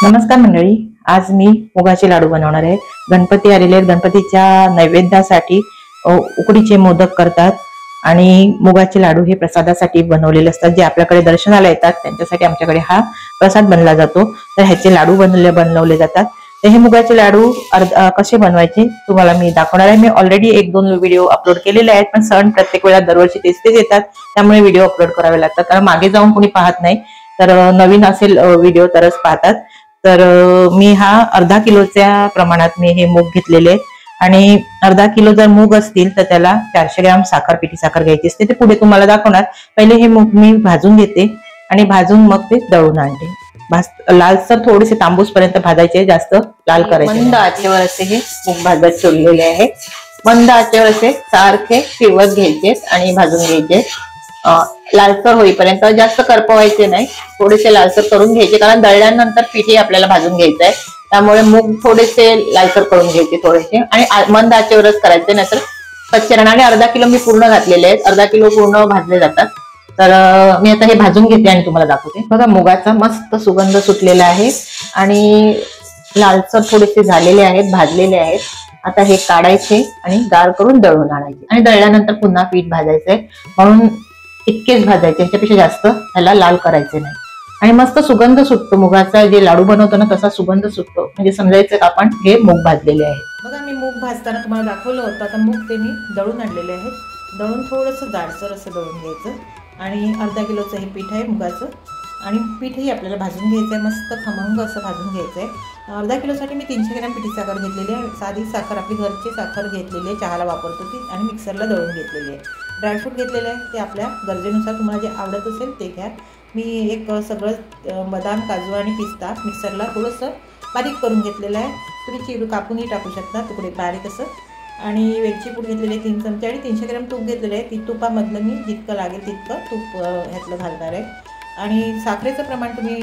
नमस्कार मंडळी, आज मी मुगाचे लाडू बनवणार आहे। गणपती आलेले आहेत। गणपतीच्या नैवेद्यासाठी उकडीचे मोदक करतात आणि मुगाचे लाडू हे प्रसादासाठी बनवलेले असतात। जे आपल्याकडे दर्शनाला येतात त्यांच्यासाठी आमच्याकडे हा प्रसाद बनला जातो। तर ह्याचे लाडू बनवले जातात। तर हे मुगाचे लाडू कसे बनवायचे तुम्हाला मी दाखवणार आहे। मी ऑलरेडी 1-2 व्हिडिओ अपलोड केलेले आहेत, पण सण प्रत्येक वेळा दरवर्षी तेच येतात, त्यामुळे व्हिडिओ अपलोड करावे लागतात। कारण मागे जाऊन कोणी पाहत नाही, तर नवीन असेल व्हिडिओ तरच पाहतात। तर मी हा अर्धा किलोच्या प्रमाणात मी हे मूग घेतलेले आहेत आणि अर्धा किलो जर मूग असतील तर त्याला 400 ग्रॅम साखर, पिठी साखर घ्यायची असते। ते पुढे तुम्हाला दाखवणार। पहिले हे मूग मी भाजून घेते आणि भाजून मग ते दळून आणते। लालसर थोडेसे तांबूस पर्यंत भाजायचे, जास्त लाल करायचे। मंद आचेवर असे हे मूग भाजत ठेवलेले आहे। मंद आचेवर असे सारखे फिरवत घ्यायचे आणि भाजून घ्यायचे लालसर होईपर्यंत। जास्त करपवायचे नाही, थोडेसे लालसर करून घ्यायचे, कारण दळल्यानंतर पीठ आपल्याला भाजून घ्यायचं आहे। त्यामुळे मूग थोडेसे लालसर करून घ्यायचे थोडेसे, आणि मंद आचेवरच करायचे, नाहीतर कच्चे राहणार। अर्धा किलो मी पूर्ण घातलेले आहेत, अर्धा किलो पूर्ण भाजले जातात। तर मी आता हे भाजून घेते आणि तुम्हाला दाखवते। बघा, मुगाचा मस्त सुगंध सुटलेला आहे आणि लालसर थोडेसे झालेले आहेत, भाजलेले आहेत। आता हे काढायचे आणि गार करून दळून आणायचे, आणि दळल्यानंतर पुन्हा पीठ भाजायचंय, म्हणून इतकेच भाजायचे, ह्याच्यापेक्षा जास्त ह्याला लाल करायचे नाही। आणि मस्त सुगंध सुटतो मुगाचा, जे लाडू बनवतो ना तसा सुगंध सुटतो, म्हणजे समजायचं का आपण हे मूग भाजलेले आहे। बघा, मी मूग भाजताना तुम्हाला दाखवलं होतं। आता मूग ते मी दळून आणलेले आहेत। दळून थोडंसं जाडसर असं दळून घ्यायचं, आणि अर्धा किलोचं हे पीठ आहे मुगाचं, आणि पीठही आपल्याला भाजून घ्यायचं आहे, मस्त खमंग असं भाजून घ्यायचं आहे। अर्धा किलोसाठी मी 300 ग्रॅम पिठी साखर घेतलेली आहे। साधी साखर, आपली घरची साखर घेतलेली आहे, चहाला वापरतो ती, आणि मिक्सरला दळून घेतलेली आहे। ड्रायफ्रूट घेतलेले आहे, ते आपल्या गरजेनुसार तुम्हाला जे आवडत असेल ते घ्या। मी एक सगळं बदाम, काजू आणि पिस्ता मिक्सरला थोडंसं बारीक करून घेतलेलं आहे। तुम्ही कापूनही टाकू शकता तुकडे बारीक असं। आणि वेलची पूड घेतलेली आहे 3 चमचे, आणि 300 ग्रॅम तूप घेतलेलं आहे। ती तुपामधलं मी जितकं लागेल तितकं तूप ह्यातलं घालणार आहे। आणि साखरेचं प्रमाण तुम्ही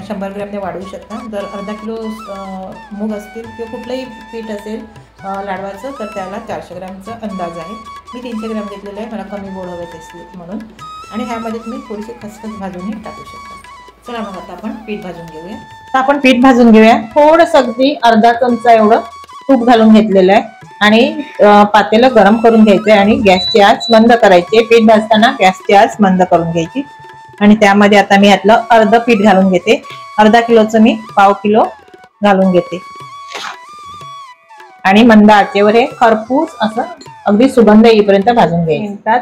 100 ग्रॅमने वाढवू शकता। जर अर्धा किलो मूग असतील किंवा कुठलंही पीठ असेल लाडवाचं, तर त्याला 400 ग्रॅमचा अंदाज आहे। मी 300 ग्रॅम घेतलेलं आहे, मला कमी गोड हवे असले म्हणून। आणि ह्यामध्ये तुम्ही थोडीशी खसखस भाजूनही टाकू शकता। चला मग आता आपण पीठ भाजून घेऊया। तर आपण पीठ भाजून घेऊया। थोडंसं अगदी अर्धा चमचा एवढं तूप घालून घेतलेलं आहे, आणि पातेलं गरम करून घ्यायचं आहे, आणि गॅसची आच बंद करायची। पीठ भाजताना गॅसची आच बंद करून घ्यायची, आणि त्यामध्ये आता मी यातलं अर्ध पीठ घालून घेते। अर्धा किलोचं मी 1/2 किलो घालून घेते, आणि मंद आचेवर हे खरपूस असं अगदी सुगंध येईपर्यंत भाजून घ्यायचं। मिनिटात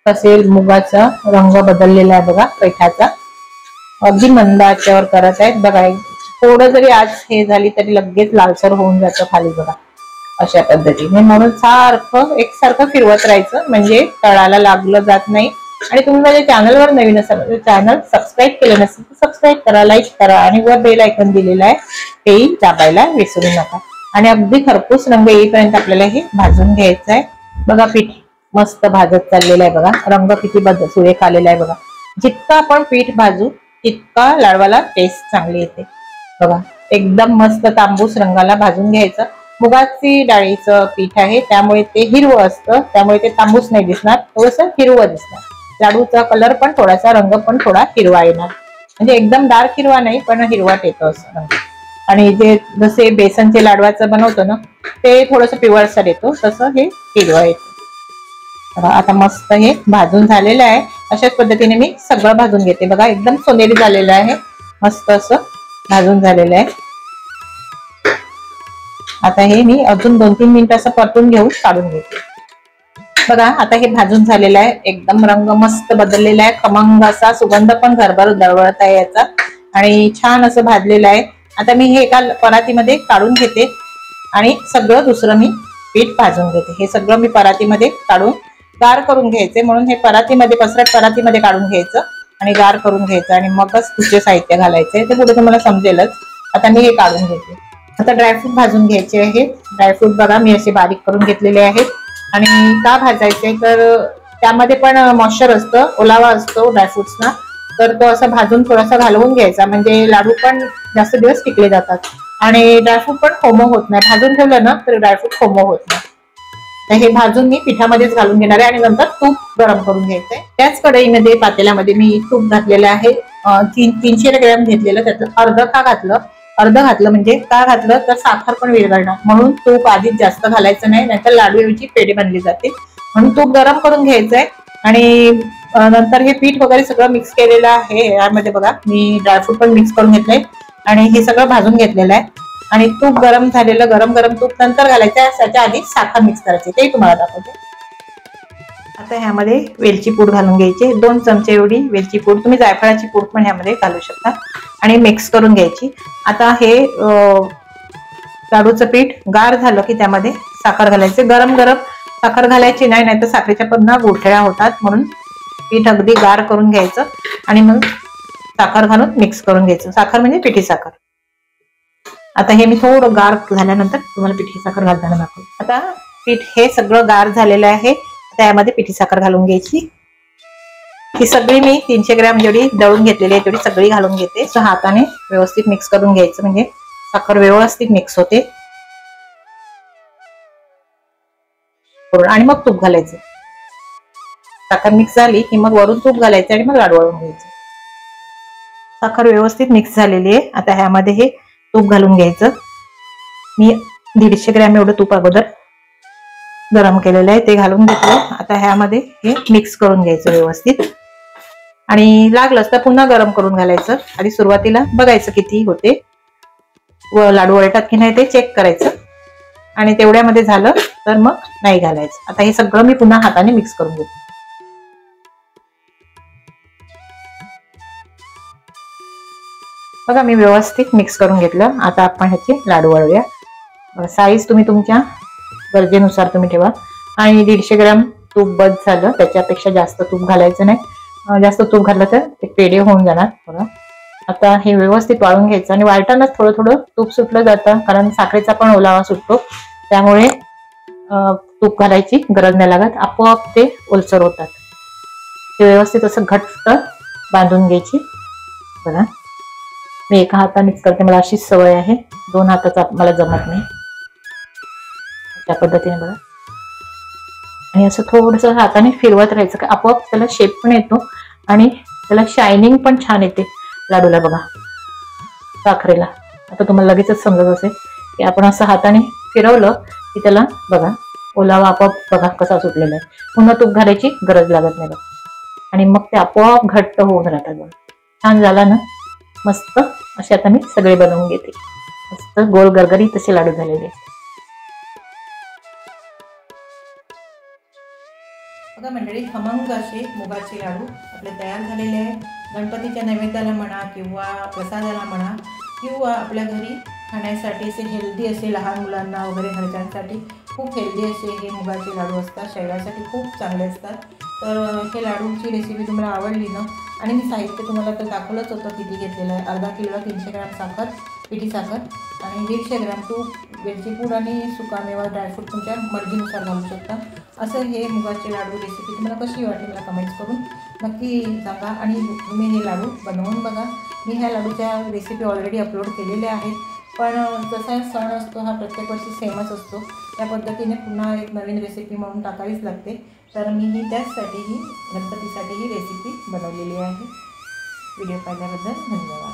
तसेल मुगाचा रंग बदललेला आहे बघा, पिठाचा। अगदी मंद आचेवर करत आहेत बघा। थोडं जरी आज हे झाली तरी लगेच लालसर होऊन जातं खाली बघा, अशा पद्धतीने। म्हणून सारखं एकसारखं फिरवत राहायचं, म्हणजे तळाला लागलं जात नाही। आणि तुम्ही माझ्या चॅनलवर नवीन असाल, चॅनल सबस्क्राईब केलं नसेल तर सबस्क्राईब करा, लाईक करा, आणि वर बेल आयकॉन दिलेला आहे तेही दाबायला विसरू नका। आणि अगदी खरपूस रंग येईपर्यंत आपल्याला हे भाजून घ्यायचं आहे। बघा, पीठ मस्त भाजत चाललेलं आहे बघा, रंग किती सुरेख आलेला आहे बघा। जितकं आपण पीठ भाजू तितका लाडवाला टेस्ट चांगली येते बघा। एकदम मस्त तांबूस रंगाला भाजून घ्यायचं। मुगाची डाळीचं पीठ आहे, त्यामुळे ते हिरवं असतं, त्यामुळे ते तांबूस नाही दिसणार, थोडंसं हिरवं दिसणार। लाडूचा कलर पण थोडासा, रंग पण थोडा हिरवा येणार, म्हणजे एकदम डार्क हिरवा नाही, पण हिरवाट येतो असं रंग। आणि जे जसे बेसनचे लाडवाचं बनवतो ना, ते थोडंसं पिवळसर येतो, तसं हे हिरवं येतं। आता मस्त हे भाजून झालेलं आहे। अशाच पद्धतीने मी सगळं भाजून घेते बघा। एकदम सोनेरी झालेलं आहे, मस्त असं भाजून झालेलं आहे। आता हे मी अजून 2-3 मिनिटं असं परतून घेऊन काढून घेते बघा। आता हे भाजून झालेलं आहे, एकदम रंग मस्त बदललेला आहे, खमंग असा सुगंध पण घरभर दरवळत आहे याचा, आणि छान असं भाजलेलं आहे। आता मी हे एका परातीमध्ये काढून घेते, आणि सगळं दुसरं मी पीठ भाजून घेते। हे सगळं मी परातीमध्ये काढून गार करून घ्यायचे, म्हणून हे परातीमध्ये, पसरट परातीमध्ये काढून घ्यायचं आणि गार करून घ्यायचं, आणि मगच दुसरे साहित्य घालायचे। ते पुढे तुम्हाला समजेलच। आता मी हे काढून घेते। आता ड्रायफ्रूट भाजून घ्यायचे आहेत। ड्रायफ्रूट बघा, मी असे बारीक करून घेतलेले आहेत। आणि का भाजायचे, तर त्यामध्ये पण मॉइश्चर असतं, ओलावा असतो ड्रायफ्रुट्सना, तर तो असं भाजून थोडासा घालवून घ्यायचा, म्हणजे लाडू पण जास्त दिवस टिकले जातात, आणि ड्रायफ्रूट पण खोमो होत नाही। भाजून ठेवलं ना तर ड्रायफ्रूट खोमो होत नाही। हे भाजून मी पिठामध्येच घालून घेणार आहे, आणि नंतर तूप गरम करून घ्यायचंय। त्याच कढईमध्ये, पातेल्यामध्ये मी तूप घातलेलं आहे। 300 ग्रॅम घेतलेलं, त्यातलं अर्ध घातलं म्हणजे का घातलं तर साखर पण विरघळणार, म्हणून तूप आधीच जास्त घालायचं नाही, नाहीतर लाडूऐवजी पेढे बनली जाते. म्हणून तूप गरम करून घ्यायचंय आणि नंतर हे पीठ वगैरे सगळं मिक्स केलेलं आहे. यामध्ये बघा मी ड्रायफ्रूट पण मिक्स करून घेतलंय आणि हे सगळं भाजून घेतलेलं आहे. आणि तूप गरम झालेलं, गरम गरम तूप नंतर घालायचं, त्याच्या आधी साखर मिक्स करायची, ते तुम्हाला दाखवते. आता ह्यामध्ये वेलची पूड घालून घ्यायची, 2 चमचे एवढी वेलची पूड, तुम्ही जायफळाची पूड पण ह्यामध्ये घालू शकता आणि मिक्स करून घ्यायची. आता हे लाडूचं पीठ गार झालं की त्यामध्ये साखर घालायची. गरम गरम साखर घालायची नाही, नाहीतर साखरेच्या पुन्हा गुठळ्या होतात, म्हणून पीठ अगदी गार करून घ्यायचं आणि मग साखर घालून मिक्स करून घ्यायचं. साखर म्हणजे पिठी साखर. आता हे मी थोडं गार झाल्यानंतर तुम्हाला पिठी साखर घालताना दाखवते. आता पीठ हे सगळं गार झालेलं आहे. त्यामध्ये पिठी साखर घालून घ्यायची. ही सगळी मी 300 ग्रॅम जेवढी दळून घेतलेली आहे तेवढी सगळी घालून घेते. हाताने व्यवस्थित मिक्स करून घ्यायचं, म्हणजे साखर व्यवस्थित मिक्स होते. आणि मग तूप घालायचं. साखर मिक्स झाली की मग वरून तूप घालायचं आणि मग लाडू वळून घ्यायचं. साखर व्यवस्थित मिक्स झालेली आहे. आता ह्यामध्ये हे तूप घालून घ्यायचं. मी 150 ग्रॅम एवढं तूप अगोदर गरम केलेलं आहे, ते घालून घेतलं. आता ह्यामध्ये हे मिक्स करून घ्यायचं व्यवस्थित आणि लागलंच तर पुन्हा गरम करून घालायचं. आणि सुरुवातीला बघायचं किती होते व लाडू वळतात की नाही ते चेक करायचं आणि तेवढ्यामध्ये झालं तर मग नाही घालायचं. आता हे सगळं मी पुन्हा हाताने मिक्स करून घेते. बघा मी व्यवस्थित मिक्स करून घेतलं. आता आपण ह्याचे लाडू वळूया. साईज तुम्ही तुमच्या गरजेनुसार तुम्ही ठेवा. आणि 150 ग्रॅम तूप बस झालं, त्याच्यापेक्षा जास्त तूप घालायचं नाही. जास्त तूप घातलं तर ते पेढे होऊन जाणार. बघा आता हे व्यवस्थित वाळून घ्यायचं आणि वाळतानाच थोडं थोडं तूप सुटलं जातं, कारण साखरेचा पण ओलावा सुटतो, त्यामुळे तूप घालायची गरज नाही लागत, आपोआप ते ओलसर होतात. ते व्यवस्थित असं घट्ट बांधून घ्यायची. बघा मी एका हातानेच करते, मला अशीच सवय आहे, 2 हाताचा मला जमत नाही. त्या पद्धतीने बघा आणि असं थोडंसं हाताने फिरवत राहायचं, की आपोआप त्याला शेप पण येतो आणि त्याला शायनिंग पण छान येते लाडूला. बघा साखरेला आता तुम्हाला लगेचच समजत असेल की आपण असं हाताने फिरवलं की त्याला बघा ओलावा आपोआप बघा कसा सुटलेला आहे. पुन्हा तूप घालायची गरज लागत नाही बघा. आणि मग ते आपोआप घट्ट होऊन राहतात. बघा छान झाला ना, मस्त. असे आता मी सगळे बनवून घेते. मस्त गोल गरगरी तसे लाडू झालेले. बघा मंडळी, खमंग असे मुगाचे लाडू आपले तयार झालेले आहेत. गणपतीच्या नैवेद्याला म्हणा किंवा प्रसादाला म्हणा किंवा आपल्या घरी खाण्यासाठी असे हेल्दी असे लहान मुलांना वगैरे घरच्यांसाठी खूप हेल्दी असे हे मुगाचे लाडू असतात. शरीरासाठी खूप चांगले असतात. तर हे लाडूची रेसिपी तुम्हाला आवडली ना, आणि मी साहित्य तुम्हाला तर दाखवलंच होतं किती घेतलेलं आहे. अर्धा किलोला 300 ग्रॅम साखर, पिठी साखर आणि 150 ग्रॅम तूप, वेलची पूड आणि सुकामेवा ड्रायफ्रूट तुमच्या मर्जीनुसार घालू शकता. असं हे मुगाचे लाडू रेसिपी तुम्हाला कशी वाटली मला कमेंट्स करून नक्की सांगा. आणि तुम्ही हे लाडू बनवून बघा. मी ह्या लाडूच्या रेसिपी ऑलरेडी अपलोड केलेल्या आहेत, पण जसा सण असतो हा प्रत्येक वर्षी सेमच असतो, त्या पद्धतीने पुन्हा एक नवीन रेसिपी म्हणून टाकावीच लागते. तर मी ही त्याचसाठी गणपतीसाठी ही रेसिपी बनवलेली आहे. व्हिडिओ पाहिल्याबद्दल धन्यवाद.